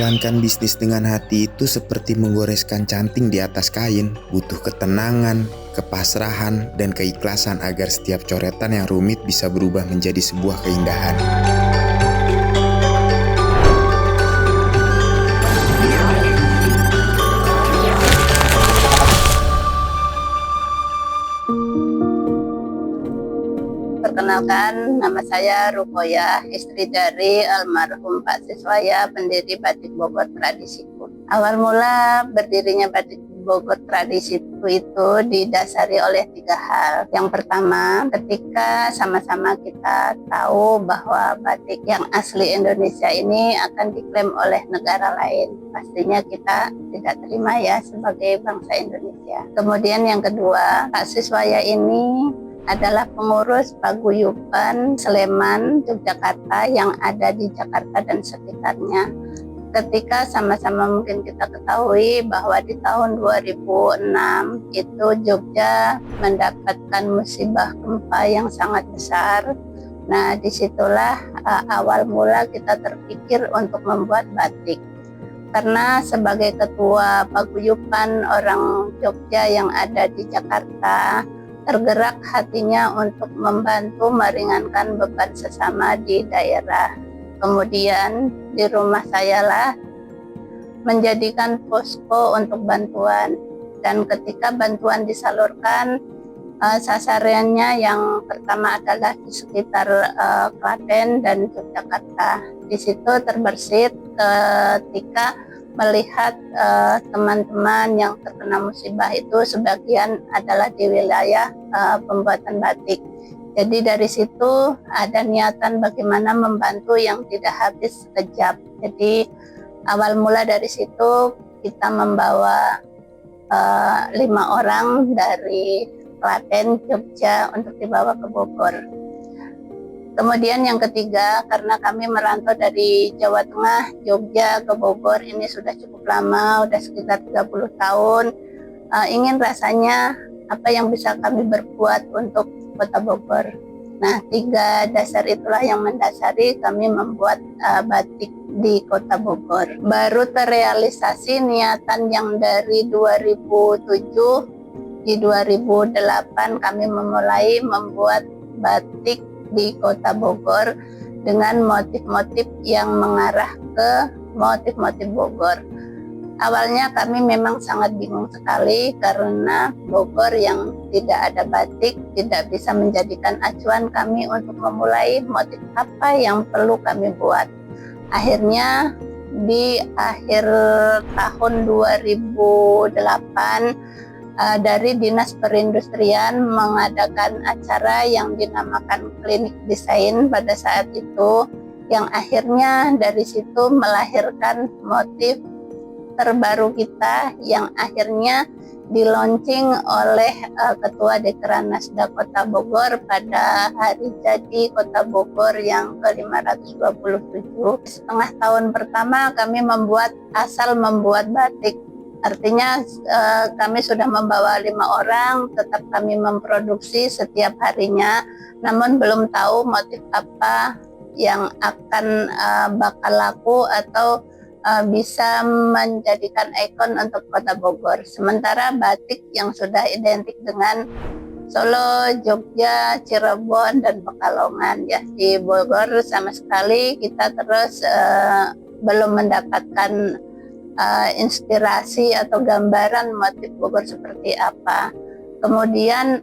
Menjalankan bisnis dengan hati itu seperti menggoreskan canting di atas kain, butuh ketenangan, kepasrahan, dan keikhlasan agar setiap coretan yang rumit bisa berubah menjadi sebuah keindahan. Perkenalkan, nama saya Rukoyah, istri dari almarhum Pak Siswaya, pendiri Batik Bogor Tradisiku. Awal mula berdirinya Batik Bogor Tradisiku itu didasari oleh 3 hal. Yang pertama, ketika sama-sama kita tahu bahwa batik yang asli Indonesia ini akan diklaim oleh negara lain. Pastinya kita tidak terima ya sebagai bangsa Indonesia. Kemudian yang kedua, Pak Siswaya ini adalah pengurus paguyuban Sleman, Yogyakarta yang ada di Jakarta dan sekitarnya. Ketika sama-sama mungkin kita ketahui bahwa di tahun 2006 itu Jogja mendapatkan musibah gempa yang sangat besar. Nah, disitulah awal mula kita terpikir untuk membuat batik. Karena sebagai ketua paguyuban orang Jogja yang ada di Jakarta, tergerak hatinya untuk membantu meringankan beban sesama di daerah. Kemudian di rumah saya lah menjadikan posko untuk bantuan, dan ketika bantuan disalurkan, sasarannya yang pertama adalah di sekitar Klaten dan Yogyakarta. Di situ terbersit ketika melihat teman-teman yang terkena musibah itu sebagian adalah di wilayah pembuatan batik. Jadi dari situ ada niatan bagaimana membantu yang tidak habis sekejap. Jadi awal mula dari situ kita membawa 5 orang dari Klaten, Jogja untuk dibawa ke Bogor. Kemudian yang ketiga, karena kami merantau dari Jawa Tengah, Jogja ke Bogor ini sudah cukup lama, sudah sekitar 30 tahun. Ingin rasanya apa yang bisa kami berbuat untuk Kota Bogor. Nah, 3 dasar itulah yang mendasari kami membuat batik di Kota Bogor. Baru terrealisasi niatan yang dari 2007, di 2008 kami memulai membuat batik di Kota Bogor dengan motif-motif yang mengarah ke motif-motif Bogor. Awalnya kami memang sangat bingung sekali karena Bogor yang tidak ada batik tidak bisa menjadikan acuan kami untuk memulai motif apa yang perlu kami buat. Akhirnya di akhir tahun 2008 dari Dinas Perindustrian mengadakan acara yang dinamakan Klinik Desain pada saat itu, yang akhirnya dari situ melahirkan motif terbaru kita yang akhirnya dilaunching oleh Ketua Dekranasda Kota Bogor pada hari jadi Kota Bogor yang ke-527. Setengah tahun pertama kami asal membuat batik. Artinya kami sudah membawa 5 orang, tetap kami memproduksi setiap harinya, namun belum tahu motif apa yang akan bakal laku atau bisa menjadikan ikon untuk Kota Bogor. Sementara batik yang sudah identik dengan Solo, Jogja, Cirebon, dan Pekalongan ya, di Bogor sama sekali kita terus belum mendapatkan inspirasi atau gambaran motif Bogor seperti apa. Kemudian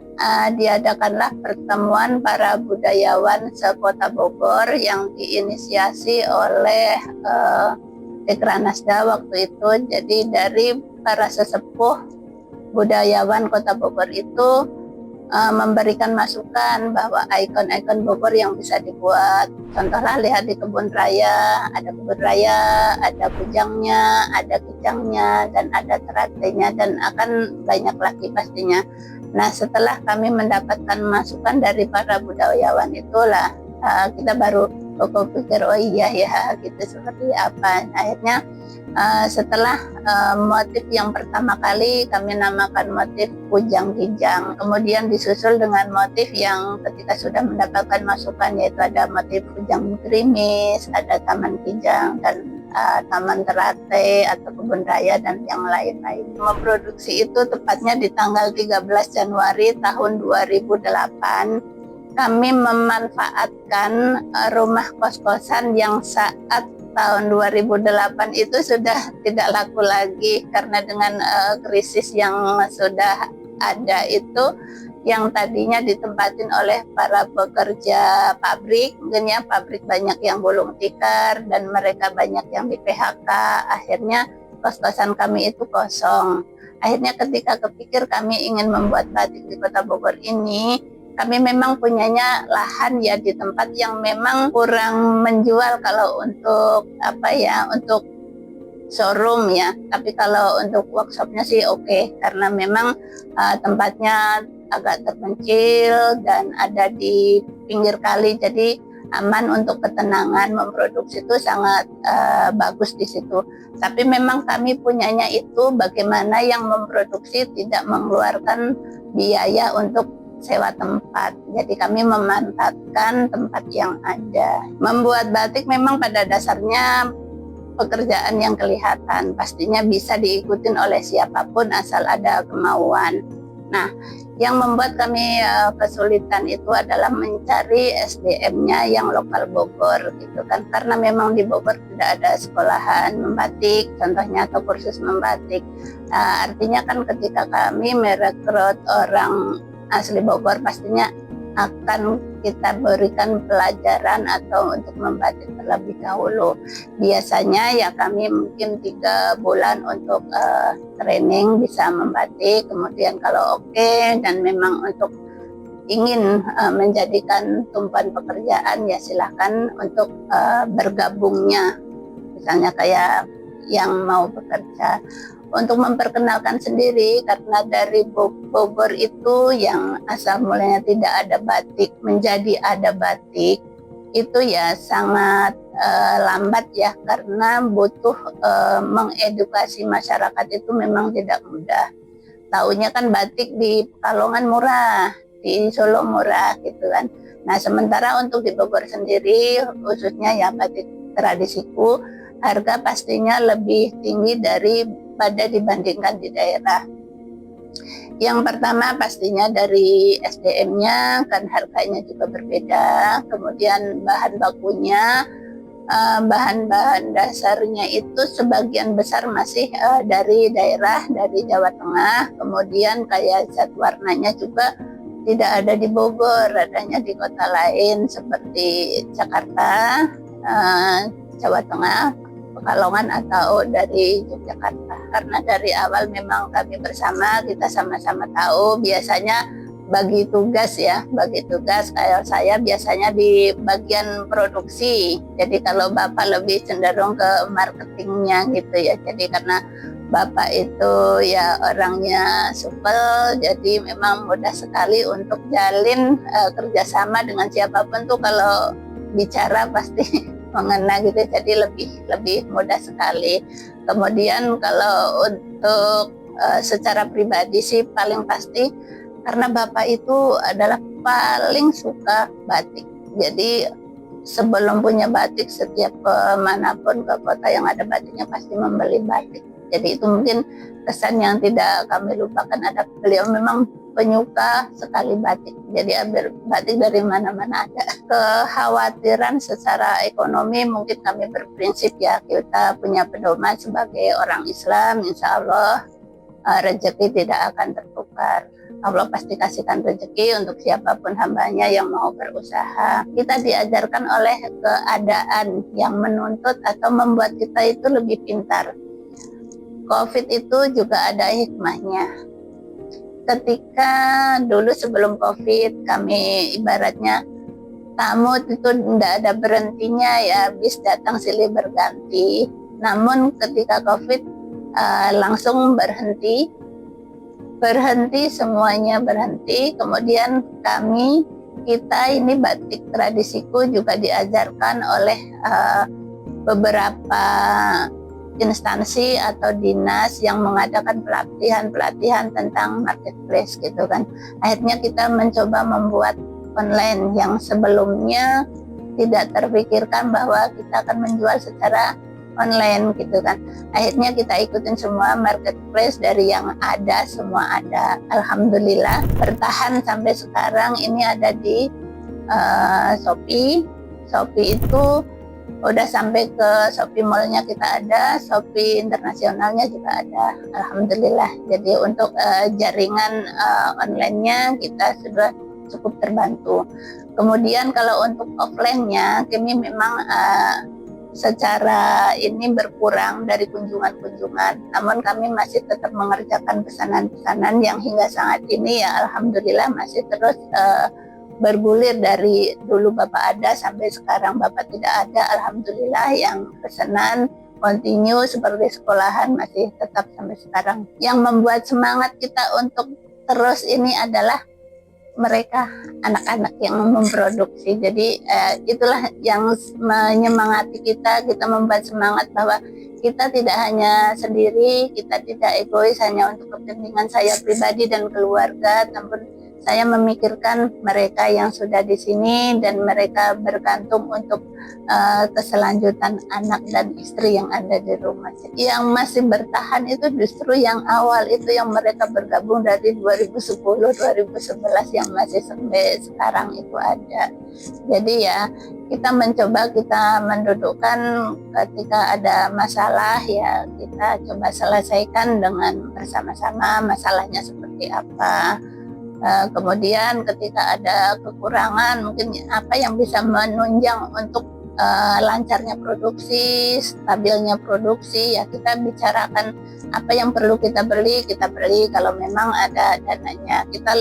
diadakanlah pertemuan para budayawan se-Kota Bogor yang diinisiasi oleh Dekranasda waktu itu. Jadi dari para sesepuh budayawan Kota Bogor itu memberikan masukan bahwa ikon-ikon Bogor yang bisa dibuat. Contohnya lihat di kebun raya, ada kujangnya, ada kijangnya, dan ada teratenya, dan akan banyak lagi pastinya. Nah, setelah kami mendapatkan masukan dari para budayawan itulah kita baru pikir, oh iya ya gitu seperti apa. Akhirnya setelah motif yang pertama kali kami namakan motif kujang kijang, kemudian disusul dengan motif yang ketika sudah mendapatkan masukan, yaitu ada motif kujang gerimis, ada taman kijang, dan Taman Teratai atau Kebun Raya dan yang lain-lain. Memproduksi itu tepatnya di tanggal 13 Januari tahun 2008. Kami memanfaatkan rumah kos-kosan yang saat tahun 2008 itu sudah tidak laku lagi karena dengan krisis yang sudah ada itu, yang tadinya ditempatin oleh para pekerja pabrik, mungkin ya pabrik banyak yang gulung tikar dan mereka banyak yang di PHK, akhirnya kos-kosan kami itu kosong. Akhirnya ketika kepikir kami ingin membuat batik di Kota Bogor ini, kami memang punyanya lahan ya di tempat yang memang kurang menjual kalau untuk untuk showroom ya, tapi kalau untuk workshopnya sih oke, karena memang tempatnya agak terpencil dan ada di pinggir kali, jadi aman untuk ketenangan memproduksi itu sangat bagus di situ. Tapi memang kami punyanya itu bagaimana yang memproduksi tidak mengeluarkan biaya untuk sewa tempat. Jadi kami memanfaatkan tempat yang ada. Membuat batik memang pada dasarnya pekerjaan yang kelihatan, pastinya bisa diikutin oleh siapapun asal ada kemauan. Nah, yang membuat kami kesulitan itu adalah mencari SDM-nya yang lokal Bogor gitu kan, karena memang di Bogor tidak ada sekolahan membatik contohnya atau kursus membatik. Artinya kan ketika kami merekrut orang asli Bogor, pastinya akan kita berikan pelajaran atau untuk membatik terlebih dahulu. Biasanya ya kami mungkin 3 bulan untuk training bisa membatik, kemudian kalau oke dan memang untuk ingin menjadikan tumpuan pekerjaan ya silahkan untuk bergabungnya, misalnya kayak yang mau bekerja. Untuk memperkenalkan sendiri, karena dari Bogor itu yang asal mulanya tidak ada batik menjadi ada batik, itu ya sangat lambat ya, karena butuh mengedukasi masyarakat itu memang tidak mudah. Taunya kan batik di Pekalongan murah, di Solo murah gitu kan. Nah sementara untuk di Bogor sendiri khususnya ya batik tradisiku, harga pastinya lebih tinggi daripada dibandingkan di daerah. Yang pertama pastinya dari SDM-nya kan harganya juga berbeda, kemudian bahan bakunya, bahan-bahan dasarnya itu sebagian besar masih dari daerah, dari Jawa Tengah, kemudian kayak zat warnanya juga tidak ada di Bogor, adanya di kota lain seperti Jakarta, Jawa Tengah, Pekalongan atau dari Yogyakarta. Karena dari awal memang kami bersama, kita sama-sama tahu biasanya bagi tugas ya, bagi tugas kayak saya biasanya di bagian produksi. Jadi kalau Bapak lebih cenderung ke marketingnya gitu ya. Jadi karena Bapak itu ya orangnya supel, jadi memang mudah sekali untuk jalin kerjasama dengan siapapun tuh kalau bicara pasti mengena gitu, jadi lebih mudah sekali. Kemudian kalau untuk secara pribadi sih paling pasti karena Bapak itu adalah paling suka batik. Jadi sebelum punya batik, setiap kemanapun ke kota yang ada batiknya pasti membeli batik. Jadi itu mungkin kesan yang tidak kami lupakan, ada beliau memang penyuka sekali batik. Jadi ambil batik dari mana-mana ada. Kekhawatiran secara ekonomi mungkin kami berprinsip ya, kita punya pedoman sebagai orang Islam, insya Allah rezeki tidak akan tertukar. Allah pasti kasihkan rezeki untuk siapapun hambanya yang mau berusaha. Kita diajarkan oleh keadaan yang menuntut atau membuat kita itu lebih pintar. COVID itu juga ada hikmahnya. Ketika dulu sebelum COVID kami ibaratnya tamu itu tidak ada berhentinya ya, bis datang silih berganti. Namun ketika COVID langsung berhenti semuanya berhenti. Kemudian kita ini batik tradisiku juga diajarkan oleh beberapa instansi atau dinas yang mengadakan pelatihan tentang marketplace gitu kan. Akhirnya kita mencoba membuat online yang sebelumnya tidak terpikirkan bahwa kita akan menjual secara online gitu kan. Akhirnya kita ikutin semua marketplace, dari yang ada semua ada. Alhamdulillah bertahan sampai sekarang. Ini ada di Shopee. Shopee itu udah sampai ke Shopee Mall-nya kita ada, Shopee internasionalnya juga ada. Alhamdulillah. Jadi untuk jaringan online-nya kita sudah cukup terbantu. Kemudian kalau untuk offline-nya kami memang secara ini berkurang dari kunjungan-kunjungan, namun kami masih tetap mengerjakan pesanan-pesanan yang hingga saat ini ya alhamdulillah masih terus bergulir. Dari dulu Bapak ada sampai sekarang Bapak tidak ada, alhamdulillah yang pesanan continue seperti sekolahan masih tetap sampai sekarang. Yang membuat semangat kita untuk terus ini adalah mereka, anak-anak yang memproduksi. Jadi itulah yang menyemangati kita membuat semangat bahwa kita tidak hanya sendiri, kita tidak egois hanya untuk kepentingan saya pribadi dan keluarga, namun saya memikirkan mereka yang sudah di sini dan mereka bergantung untuk keselanjutan anak dan istri yang ada di rumah. Yang masih bertahan itu justru yang awal, itu yang mereka bergabung dari 2010, 2011 yang masih sampai sekarang itu ada. Jadi ya kita mencoba, kita mendudukkan ketika ada masalah ya kita coba selesaikan dengan bersama-sama masalahnya seperti apa. Kemudian ketika ada kekurangan, mungkin apa yang bisa menunjang untuk lancarnya produksi, stabilnya produksi, ya kita bicarakan apa yang perlu kita beli kalau memang ada dananya. Kita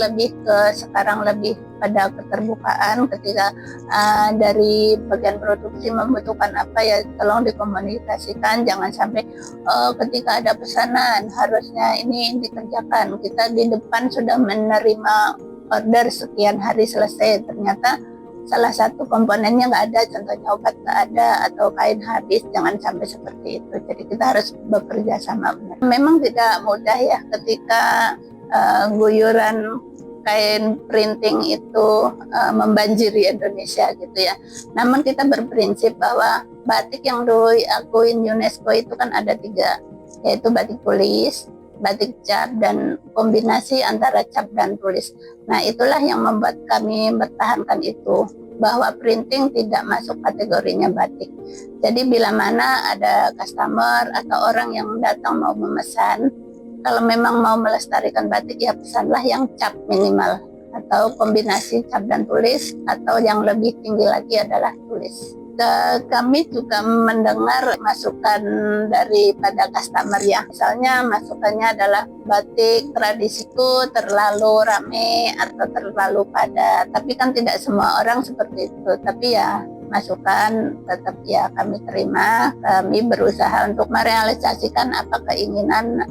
sekarang lebih pada keterbukaan. Ketika dari bagian produksi membutuhkan apa ya tolong dikomunikasikan, jangan sampai ketika ada pesanan harusnya ini dikerjakan, kita di depan sudah menerima order sekian hari selesai, ternyata salah satu komponennya nggak ada, contohnya obat nggak ada atau kain habis, jangan sampai seperti itu. Jadi kita harus bekerja sama benar. Memang tidak mudah ya ketika guyuran kain printing itu membanjiri Indonesia gitu ya. Namun kita berprinsip bahwa batik yang diakuin UNESCO itu kan ada 3, yaitu batik tulis, batik cap, dan kombinasi antara cap dan tulis. Nah itulah yang membuat kami bertahankan itu, bahwa printing tidak masuk kategorinya batik. Jadi bila mana ada customer atau orang yang datang mau memesan, kalau memang mau melestarikan batik ya pesanlah yang cap minimal, atau kombinasi cap dan tulis, atau yang lebih tinggi lagi adalah tulis. Kami juga mendengar masukan daripada customer ya. Misalnya masukannya adalah batik tradisiku terlalu rame atau terlalu padat. Tapi kan tidak semua orang seperti itu. Tapi ya masukan tetap ya kami terima. Kami berusaha untuk merealisasikan apa keinginan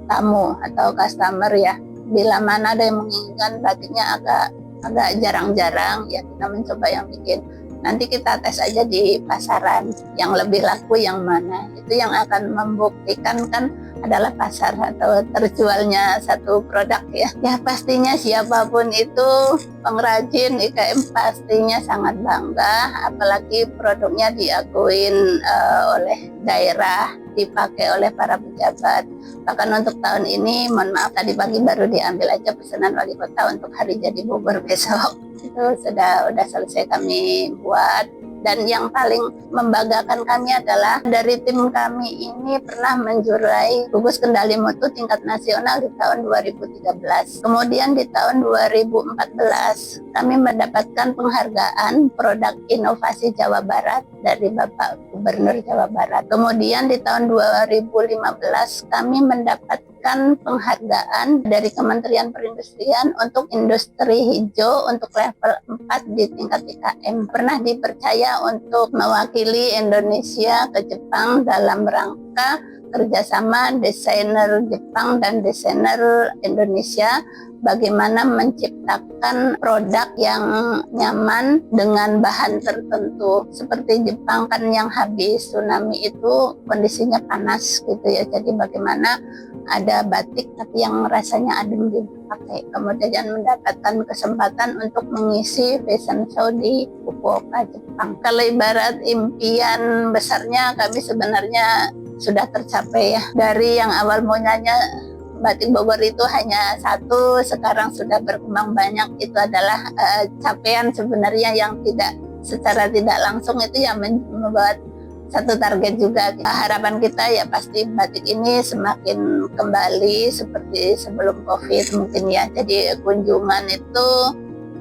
tamu atau customer ya. Bila mana ada yang menginginkan batiknya agak jarang-jarang ya kita mencoba yang bikin. Nanti kita tes aja di pasaran yang lebih laku yang mana, itu yang akan membuktikan kan adalah pasar atau terjualnya satu produk ya. Ya pastinya siapapun itu pengrajin IKM pastinya sangat bangga, apalagi produknya diakuin oleh daerah, dipakai oleh para pejabat. Bahkan untuk tahun ini, mohon maaf tadi pagi baru diambil aja pesanan wali kota untuk hari jadi Bogor besok. Itu sudah selesai kami buat. Dan yang paling membanggakan kami adalah dari tim kami ini pernah menjuarai gugus kendali mutu tingkat nasional di tahun 2013. Kemudian di tahun 2014 kami mendapatkan penghargaan produk inovasi Jawa Barat dari Bapak Gubernur Jawa Barat. Kemudian di tahun 2015 kami mendapatkan penghargaan dari Kementerian Perindustrian untuk industri hijau untuk level 4 di tingkat IKM. Pernah dipercaya untuk mewakili Indonesia ke Jepang dalam rangka kerjasama desainer Jepang dan desainer Indonesia, bagaimana menciptakan produk yang nyaman dengan bahan tertentu. Seperti Jepang kan yang habis tsunami itu kondisinya panas gitu ya, jadi bagaimana ada batik tapi yang rasanya adem dipakai. Kemudian mendapatkan kesempatan untuk mengisi fashion show di Fukuoka, Jepang. Kalau ibarat impian besarnya kami sebenarnya sudah tercapai ya. Dari yang awal mulanya batik Bogor itu hanya satu, sekarang sudah berkembang banyak. Itu adalah capaian sebenarnya yang secara tidak langsung itu yang membuat satu target juga. Harapan kita ya pasti batik ini semakin kembali seperti sebelum COVID mungkin ya. Jadi kunjungan itu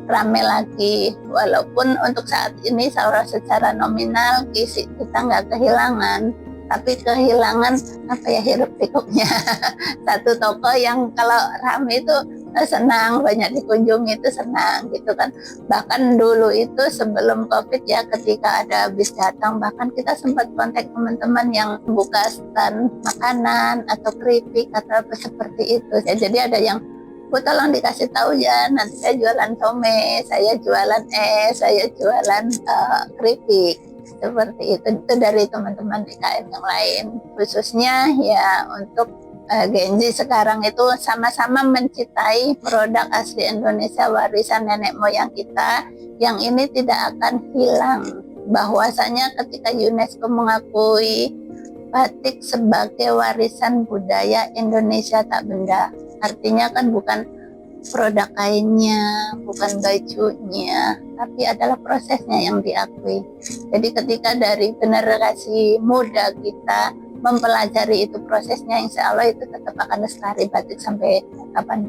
rame lagi, walaupun untuk saat ini secara nominal kita nggak kehilangan, tapi kehilangan hiruk pikuknya. Satu toko yang kalau rame itu senang, banyak dikunjungi itu senang gitu kan. Bahkan dulu itu sebelum COVID ya, ketika ada bis datang, bahkan kita sempat kontak teman-teman yang buka stand makanan atau keripik atau apa seperti itu ya. Jadi ada yang, Bu tolong dikasih tahu ya, nanti saya jualan some, saya jualan saya jualan keripik. Seperti itu dari teman-teman DKM yang lain. Khususnya ya untuk Gen Z sekarang itu sama-sama mencintai produk asli Indonesia warisan nenek moyang kita yang ini tidak akan hilang. Bahwasanya ketika UNESCO mengakui batik sebagai warisan budaya Indonesia tak benda, artinya kan bukan produk kainnya, bukan bajunya, tapi adalah prosesnya yang diakui. Jadi ketika dari generasi muda kita mempelajari itu prosesnya, insya Allah itu tetap akan lestari batik sampai kapan.